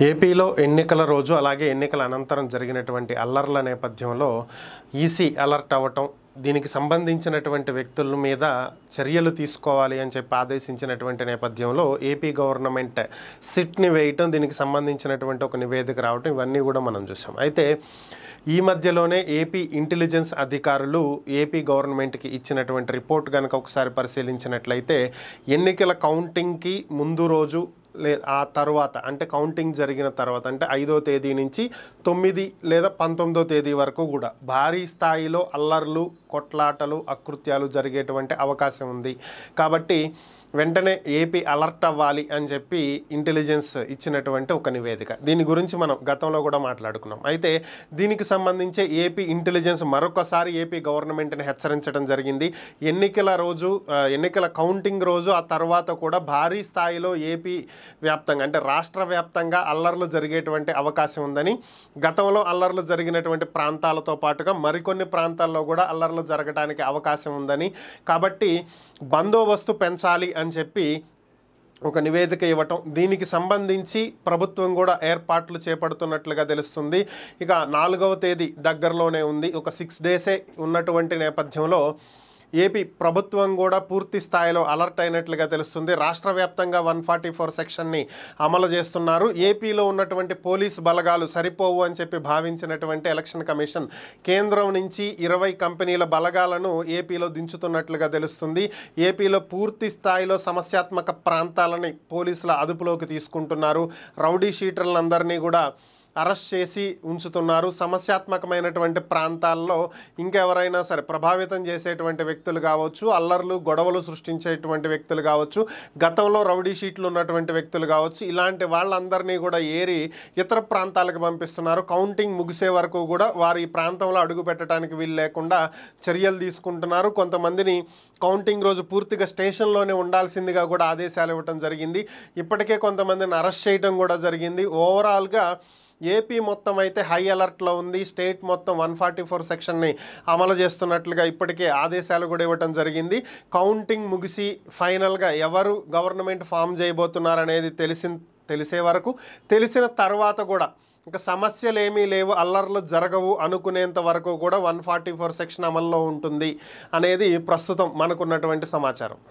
ఏపీలో ఎన్నికల రోజు అలాగే ఎన్నికల అనంతరం జరిగినటువంటి అల్లర్ల నేపథ్యంలో ఈసీ అలర్ట్ అవ్వటం, దీనికి సంబంధించినటువంటి వ్యక్తుల మీద చర్యలు తీసుకోవాలి అని చెప్పి ఆదేశించినటువంటి నేపథ్యంలో ఏపీ గవర్నమెంట్ సిట్ని వేయటం, దీనికి సంబంధించినటువంటి ఒక నివేదిక రావటం, ఇవన్నీ కూడా మనం చూసాం. అయితే ఈ మధ్యలోనే ఏపీ ఇంటెలిజెన్స్ అధికారులు ఏపీ గవర్నమెంట్కి ఇచ్చినటువంటి రిపోర్ట్ కనుక ఒకసారి పరిశీలించినట్లయితే ఎన్నికల కౌంటింగ్కి ముందు రోజు ఆ తర్వాత అంటే కౌంటింగ్ జరిగిన తర్వాత అంటే 5వ తేదీ నుంచి 9 లేదా 19వ తేదీ వరకు కూడా భారీ స్థాయిలో అల్లర్లు, కొట్లాటలు, అకృత్యాలు జరిగేటువంటి అవకాశం ఉంది. కాబట్టి వెంటనే ఏపీ అలర్ట్ అవ్వాలి అని చెప్పి ఇంటెలిజెన్స్ ఇచ్చినటువంటి ఒక నివేదిక. దీని గురించి మనం గతంలో కూడా మాట్లాడుకున్నాం. అయితే దీనికి సంబంధించి ఏపీ ఇంటెలిజెన్స్ మరొకసారి ఏపీ గవర్నమెంట్ని హెచ్చరించడం జరిగింది. ఎన్నికల రోజు, ఎన్నికల కౌంటింగ్ రోజు, ఆ తర్వాత కూడా భారీ స్థాయిలో ఏపీ వ్యాప్తంగా అంటే రాష్ట్ర వ్యాప్తంగా అల్లర్లు జరిగేటువంటి అవకాశం ఉందని, గతంలో అల్లర్లు జరిగినటువంటి ప్రాంతాలతో పాటుగా మరికొన్ని ప్రాంతాల్లో కూడా అల్లర్లు జరగడానికి అవకాశం ఉందని, కాబట్టి బందోబస్తు పెంచాలి అని చెప్పి ఒక నివేదిక ఇవ్వటం, దీనికి సంబంధించి ప్రభుత్వం కూడా ఏర్పాట్లు చేపడుతున్నట్లుగా తెలుస్తుంది. ఇక 4వ తేదీ దగ్గరలోనే ఉంది, ఒక 6 డేసే ఉన్నటువంటి నేపథ్యంలో ఏపీ ప్రభుత్వం కూడా పూర్తి స్థాయిలో అలర్ట్ అయినట్లుగా తెలుస్తుంది. రాష్ట్ర వ్యాప్తంగా 144 సెక్షన్ని అమలు చేస్తున్నారు. ఏపీలో ఉన్నటువంటి పోలీస్ బలగాలు సరిపోవు అని చెప్పి భావించినటువంటి ఎలక్షన్ కమిషన్ కేంద్రం నుంచి 20 కంపెనీల బలగాలను ఏపీలో దించుతున్నట్లుగా తెలుస్తుంది. ఏపీలో పూర్తి స్థాయిలో సమస్యాత్మక ప్రాంతాలని పోలీసుల అదుపులోకి తీసుకుంటున్నారు. రౌడీ షీటర్లందరినీ కూడా అరెస్ట్ చేసి ఉంచుతున్నారు. సమస్యాత్మకమైనటువంటి ప్రాంతాల్లో ఇంకెవరైనా సరే ప్రభావితం చేసేటువంటి వ్యక్తులు కావచ్చు, అల్లర్లు గొడవలు సృష్టించేటువంటి వ్యక్తులు కావచ్చు, గతంలో రౌడీ షీట్లు ఉన్నటువంటి వ్యక్తులు కావచ్చు, ఇలాంటి వాళ్ళందరినీ కూడా ఏరి ఇతర ప్రాంతాలకు పంపిస్తున్నారు. కౌంటింగ్ ముగిసే వరకు కూడా వారు ఈ ప్రాంతంలో అడుగు పెట్టడానికి వీలు లేకుండా చర్యలు తీసుకుంటున్నారు. కొంతమందిని కౌంటింగ్ రోజు పూర్తిగా స్టేషన్లోనే ఉండాల్సిందిగా కూడా ఆదేశాలు ఇవ్వడం జరిగింది. ఇప్పటికే కొంతమందిని అరెస్ట్ చేయడం కూడా జరిగింది. ఓవరాల్గా ఏపీ మొత్తం అయితే హై అలర్ట్లో ఉంది. స్టేట్ మొత్తం 144 సెక్షన్ని అమలు చేస్తున్నట్లుగా ఇప్పటికే ఆదేశాలు కూడా ఇవ్వటం జరిగింది. కౌంటింగ్ ముగిసి ఫైనల్గా ఎవరు గవర్నమెంట్ ఫామ్ చేయబోతున్నారనేది తెలిసే వరకు, తెలిసిన తర్వాత కూడా ఇంకా సమస్యలు ఏమీ లేవు, అల్లర్లు జరగవు అనుకునేంత వరకు కూడా 144 సెక్షన్ అమల్లో ఉంటుంది అనేది ప్రస్తుతం మనకున్నటువంటి సమాచారం.